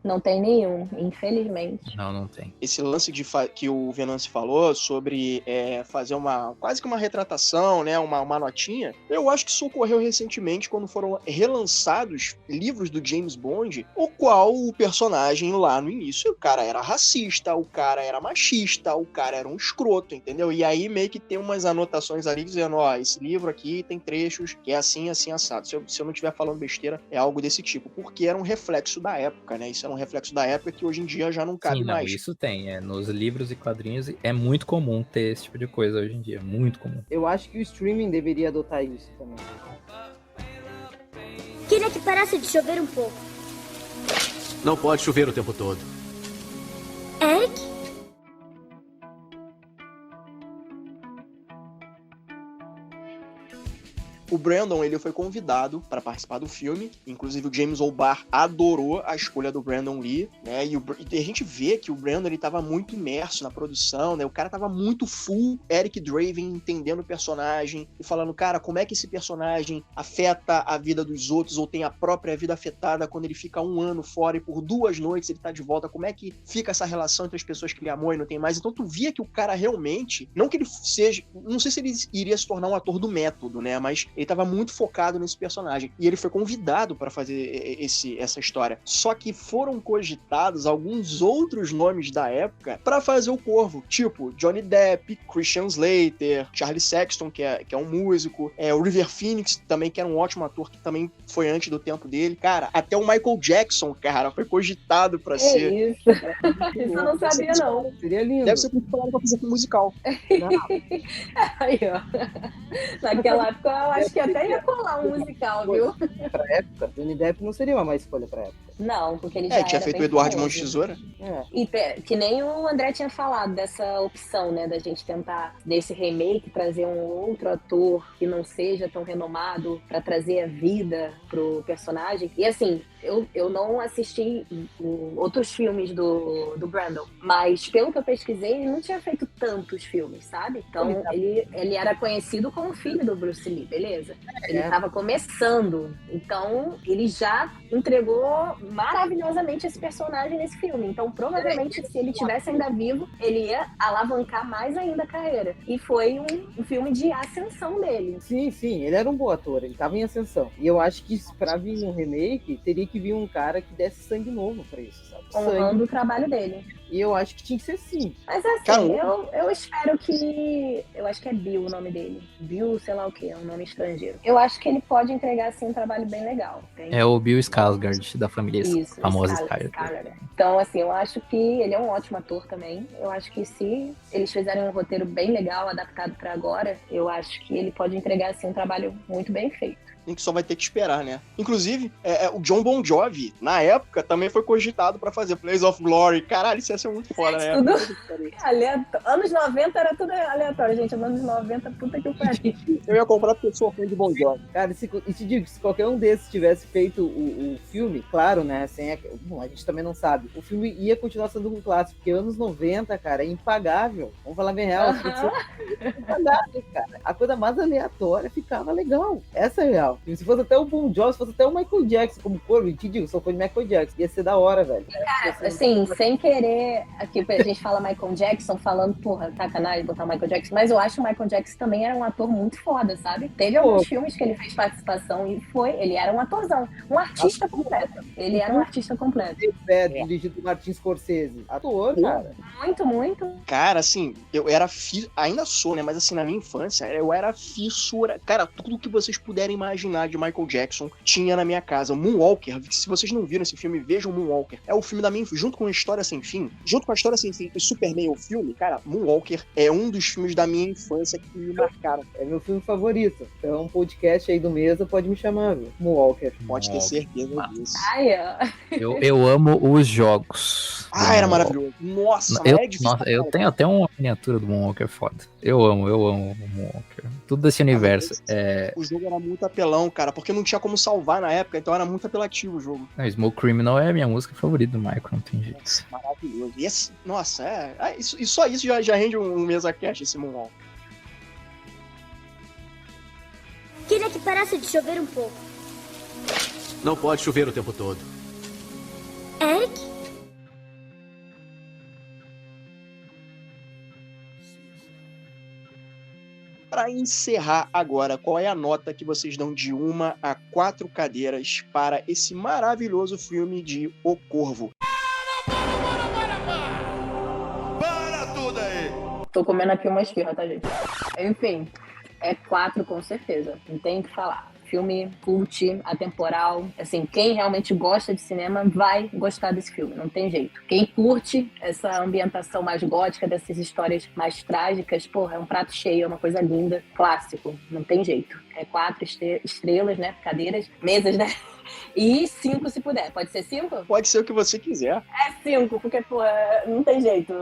Não tem nenhum, infelizmente. Não tem. Esse lance que o Venâncio falou sobre fazer quase que uma retratação, né, uma notinha, eu acho que isso ocorreu recentemente quando foram relançados livros do James Bond, o qual o personagem lá no início, o cara era racista, o cara era machista, o cara era um escroto, entendeu? E aí meio que tem umas anotações ali dizendo, esse livro aqui tem trechos que é assim, assim, assado. Se eu não estiver falando besteira, é algo desse tipo. Porque era um reflexo da época, né? Isso era um reflexo da época que hoje em dia já não cabe mais. Isso tem. Nos livros e quadrinhos é muito comum ter esse tipo de coisa hoje em dia. Muito comum. Eu acho que o streaming deveria adotar isso também. Queria que parasse de chover um pouco. Não pode chover o tempo todo. Eric? O Brandon, ele foi convidado para participar do filme, inclusive o James O'Barr adorou a escolha do Brandon Lee, né, e a gente vê que o Brandon, ele tava muito imerso na produção, né, o cara tava muito full Eric Draven, entendendo o personagem, e falando, cara, como é que esse personagem afeta a vida dos outros, ou tem a própria vida afetada quando ele fica 1 ano fora e por 2 noites ele tá de volta, como é que fica essa relação entre as pessoas que ele amou e não tem mais, então tu via que o cara realmente, não que ele seja, não sei se ele iria se tornar um ator do método, né, mas ele estava muito focado nesse personagem. E ele foi convidado para fazer essa história. Só que foram cogitados alguns outros nomes da época para fazer o Corvo. Tipo, Johnny Depp, Christian Slater, Charlie Sexton, que é um músico. O River Phoenix, também, que era um ótimo ator, que também foi antes do tempo dele. Cara, até o Michael Jackson, cara, foi cogitado para ser. Isso. Isso eu não sabia, não. Seria lindo. Deve ser muito falado pra fazer um musical. Aí, ó. Naquela época, eu acho que até ia colar um musical, viu? Pra época, Johnny Depp não seria uma má escolha pra época. Não, porque ele já tinha feito o Eduardo Mão de Tesoura. E que nem o André tinha falado dessa opção, né, da gente tentar, nesse remake, trazer um outro ator que não seja tão renomado pra trazer a vida pro personagem. E assim, eu não assisti outros filmes do Brandon, mas pelo que eu pesquisei, ele não tinha feito tantos filmes, sabe? Então, ele era conhecido como filho do Bruce Lee, beleza? Ele tava começando, então ele já entregou maravilhosamente esse personagem nesse filme. Então, provavelmente, se ele tivesse ainda vivo, ele ia alavancar mais ainda a carreira. E foi um filme de ascensão dele. Sim, ele era um bom ator, ele tava em ascensão. E eu acho que pra vir um remake, teria que vir um cara que desse sangue novo pra isso, sabe? Honrando o trabalho dele. E eu acho que tinha que ser sim. Mas assim, eu espero que... Eu acho que é Bill o nome dele. Bill, sei lá o que, é um nome estrangeiro. Eu acho que ele pode entregar, assim, um trabalho bem legal. Entende? É o Bill Skarsgård, da família famosa Skarsgård. Então, assim, eu acho que ele é um ótimo ator também. Eu acho que se eles fizerem um roteiro bem legal, adaptado pra agora, eu acho que ele pode entregar, assim, um trabalho muito bem feito. Que só vai ter que esperar, né? Inclusive, o John Bon Jovi, na época, também foi cogitado pra fazer Blaze of Glory. Caralho, isso ia ser muito foda, né? Tudo aleatório. Anos 90 era tudo aleatório, gente. Anos 90, puta que pariu. Eu ia comprar porque eu sou fã de Bon Jovi. Cara, e te digo, se qualquer um desses tivesse feito o filme, claro, né? Bom, a gente também não sabe. O filme ia continuar sendo um clássico, porque anos 90, cara, é impagável. Vamos falar bem real. Impagável, cara. A coisa mais aleatória ficava legal. Essa é real. Se fosse até o Bon Jovi, se fosse até o Michael Jackson como Corvo, e te digo, sou fã de Michael Jackson. Ia ser da hora, velho. Cara, assim, sem querer, aqui a gente fala Michael Jackson, falando, porra, sacanagem botar o Michael Jackson, mas eu acho que o Michael Jackson também era um ator muito foda, sabe? Teve alguns filmes que ele fez participação e ele era um atorzão, um artista completo. Ele era um artista completo. Dirigido por Martin Scorsese. Ator, cara. Muito, muito. Cara, assim, eu era ainda sou, né? Mas assim, na minha infância, eu era fissura. Cara, tudo que vocês puderem imaginar de Michael Jackson tinha na minha casa. Moonwalker, se vocês não viram esse filme, vejam Moonwalker. É o filme da minha infância, junto com a História Sem Fim. Junto com a História Sem Fim e Superman, o filme, cara, Moonwalker é um dos filmes da minha infância que me marcaram. É meu filme favorito. Então, um podcast aí do Mesa pode me chamar, viu? Moonwalker. Pode ter certeza disso. Ai, ó. Eu amo os jogos. Era maravilhoso. Nossa, eu tenho até uma miniatura do Moonwalker foda. Eu amo o Moonwalker. Tudo desse universo. O jogo era muito apelão, cara, porque não tinha como salvar na época, então era muito apelativo o jogo. Smoke Criminal é a minha música favorita do Michael, não tem jeito. Nossa, maravilhoso. E esse, nossa, só isso já rende um mesa cast, esse Moonwalker. Queria que parasse de chover um pouco. Não pode chover o tempo todo. Eric? Para encerrar agora, qual é a nota que vocês dão de 1 a 4 cadeiras para esse maravilhoso filme de O Corvo? Para tudo aí! Tô comendo aqui uma esfirra, tá, gente? Enfim, é 4 com certeza. Não tem o que falar. Filme cult, atemporal. Assim, quem realmente gosta de cinema vai gostar desse filme, não tem jeito. Quem curte essa ambientação mais gótica, dessas histórias mais trágicas, porra, é um prato cheio, é uma coisa linda, clássico, não tem jeito. É 4 estrelas, né? Cadeiras, mesas, né? E 5 se puder. Pode ser 5? Pode ser o que você quiser. É 5, porque, pô, não tem jeito.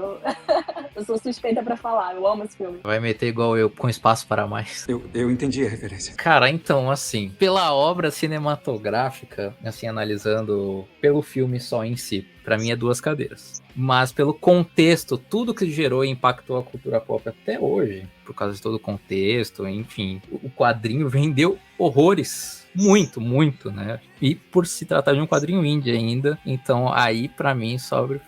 Eu sou suspeita pra falar, eu amo esse filme. Vai meter igual eu, com espaço para mais. Eu entendi a referência. Cara, então, assim, pela obra cinematográfica, assim, analisando pelo filme só em si, pra mim é 2 cadeiras. Mas pelo contexto, tudo que gerou e impactou a cultura pop até hoje, por causa de todo o contexto, enfim, o quadrinho vendeu horrores. Muito, muito, né? E por se tratar de um quadrinho indie ainda, então aí pra mim sobra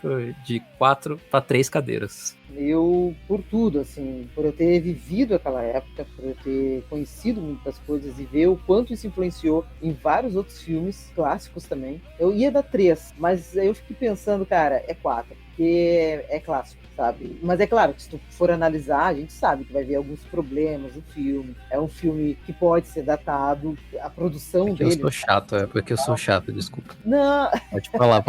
de 4 para 3 cadeiras. Eu, por tudo, assim, por eu ter vivido aquela época, por eu ter conhecido muitas coisas e ver o quanto isso influenciou em vários outros filmes clássicos também, eu ia dar 3, mas eu fiquei pensando, cara, é 4, porque é clássico, sabe? Mas é claro que se tu for analisar, a gente sabe que vai ver alguns problemas no filme. É um filme que pode ser datado, a produção dele... Eu sou chato, porque eu sou chato, desculpa. Não... Pode falar.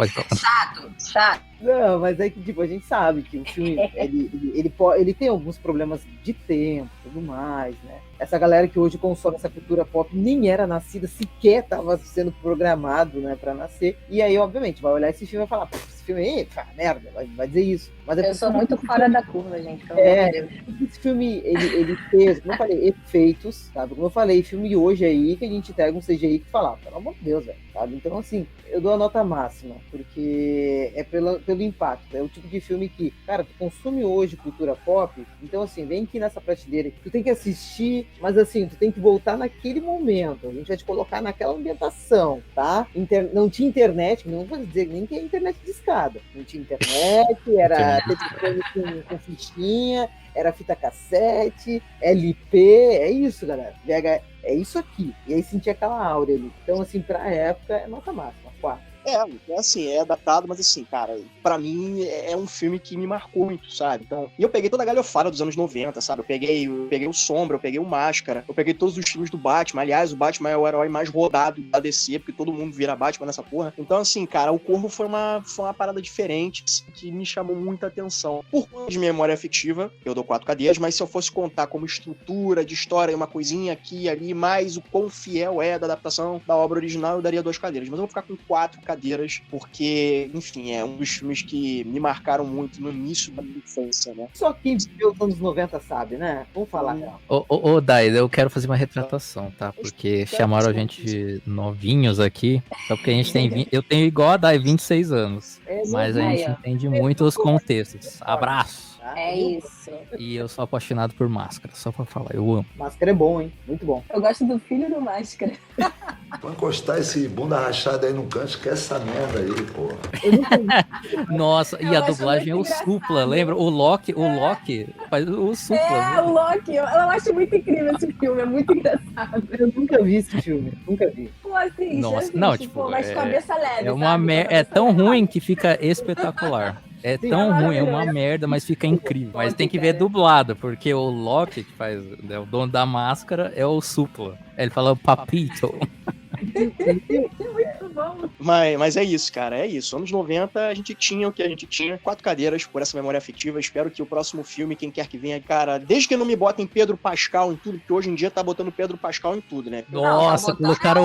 Chato. Não, mas é que, tipo, a gente sabe que o filme, ele tem alguns problemas de tempo e tudo mais, né? Essa galera que hoje consome essa cultura pop nem era nascida, sequer estava sendo programado, né, pra nascer. E aí, obviamente, vai olhar esse filme e vai falar, esse filme aí, merda, vai dizer isso. Mas eu sou muito fora da curva, gente, pelo amor de Deus. Esse filme, ele fez, como eu falei, efeitos, sabe? Como eu falei, filme de hoje aí, que a gente entrega um CGI que fala, pelo amor de Deus, velho, sabe? Então, assim, eu dou a nota máxima, porque é pelo impacto. É o tipo de filme que, cara, tu consome hoje cultura pop, então, assim, vem aqui nessa prateleira, tu tem que assistir, mas, assim, tu tem que voltar naquele momento. A gente vai te colocar naquela ambientação, tá? Não tinha internet, não vou dizer nem que é internet de escada. Não tinha internet, era telefone com fichinha, era fita cassete, LP, é isso, galera. É isso aqui. E aí sentia aquela áurea ali. Então, assim, pra época, é nota máxima, 4. Assim, é datado, mas assim, cara, pra mim é um filme que me marcou muito, sabe? Então, e eu peguei toda a galhofada dos anos 90, sabe? Eu peguei o Sombra, eu peguei o Máscara, eu peguei todos os filmes do Batman. Aliás, o Batman é o herói mais rodado da DC, porque todo mundo vira Batman nessa porra. Então, assim, cara, o Corvo foi uma parada diferente, que me chamou muita atenção. Por conta de memória afetiva, eu dou 4 cadeiras, mas se eu fosse contar como estrutura de história, uma coisinha aqui e ali, mais o quão fiel é da adaptação da obra original, eu daria 2 cadeiras. Mas eu vou ficar com 4 cadeiras. Cadeiras, porque, enfim, é um dos filmes que me marcaram muito no início da minha infância, né? Só quem viveu os anos 90 sabe, né? Vamos falar. Ô, Dai, eu quero fazer uma retratação, tá? Porque chamaram a gente de novinhos aqui, só porque a gente tem... Eu tenho igual a Dai, 26 anos, mas a gente entende muito os contextos. Abraço! É isso. E eu sou apaixonado por Máscara, só pra falar, eu amo. Máscara é bom, hein? Muito bom. Eu gosto do filho do Máscara. Vou encostar esse bunda rachada aí no canto, esquece essa merda aí, porra. Nossa, e a dublagem é o Supla, lembra? O Loki faz o Supla. O Loki. Eu acho muito incrível esse filme, é muito engraçado. Eu nunca vi esse filme, nunca vi. Pô, assim, Nossa, não, tipo, mas cabeça leve, é uma merda, é tão ruim que fica espetacular. É tão ruim, é uma merda, mas fica incrível. Mas tem que ver dublado, porque o Loki, que faz, né, o dono da máscara, é o Supla. Ele fala Papito. Muito bom. Mas é isso, cara, é isso. Anos 90, a gente tinha o que a gente tinha. 4 cadeiras por essa memória afetiva. Espero que o próximo filme, quem quer que venha, cara, desde que não me botem Pedro Pascal em tudo, porque hoje em dia tá botando Pedro Pascal em tudo, né? Nossa, colocaram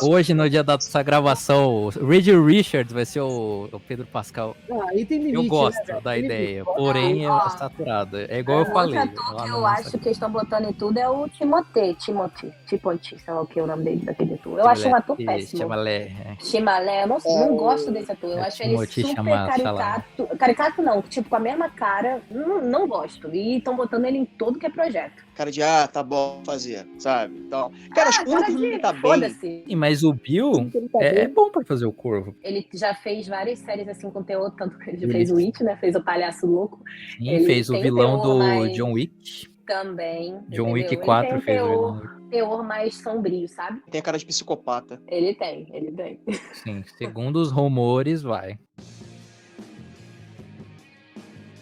hoje no dia dessa gravação, o Reed Richards vai ser o Pedro Pascal. Aí tem limite, eu gosto né, da tem ideia, limite. porém é saturado. É igual eu falei. Outro ator que eu acho que estão botando em tudo é o Timothy, sei lá o que é o nome dele, daquele ator. Eu acho um ator péssimo. Chimalé, eu não gosto desse ator. Eu acho ele super caricato. Caricato não, tipo, com a mesma cara, não gosto. E estão botando ele em todo que é projeto. Cara de, tá bom fazer, sabe? Então, cara, acho que o único filme que tá bem... Mas o Bill é bom pra fazer o Corvo. Ele já fez várias séries assim com teor, tanto que ele fez o It, né? Fez o Palhaço Louco. Sim, ele fez o vilão do mais... John Wick. Também. John Wick 4 fez o teor mais sombrio, sabe? Tem a cara de psicopata. Ele tem. Sim, segundo os rumores, vai.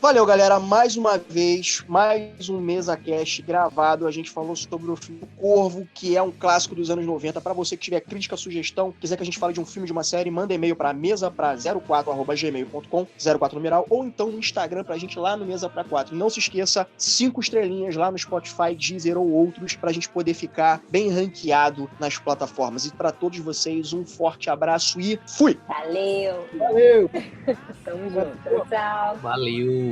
Valeu, galera, mais uma vez, mais um MesaCast gravado. A gente falou sobre o filme Corvo, que é um clássico dos anos 90. Para você que tiver crítica, sugestão, quiser que a gente fale de um filme, de uma série, manda e-mail para mesa04@gmail.com, 04 numeral, ou então no Instagram pra gente lá no Mesa pra 4. Não se esqueça, 5 estrelinhas lá no Spotify, Deezer ou outros, pra gente poder ficar bem ranqueado nas plataformas. E para todos vocês, um forte abraço e fui! Valeu! Valeu! Tamo junto. Tchau! Valeu!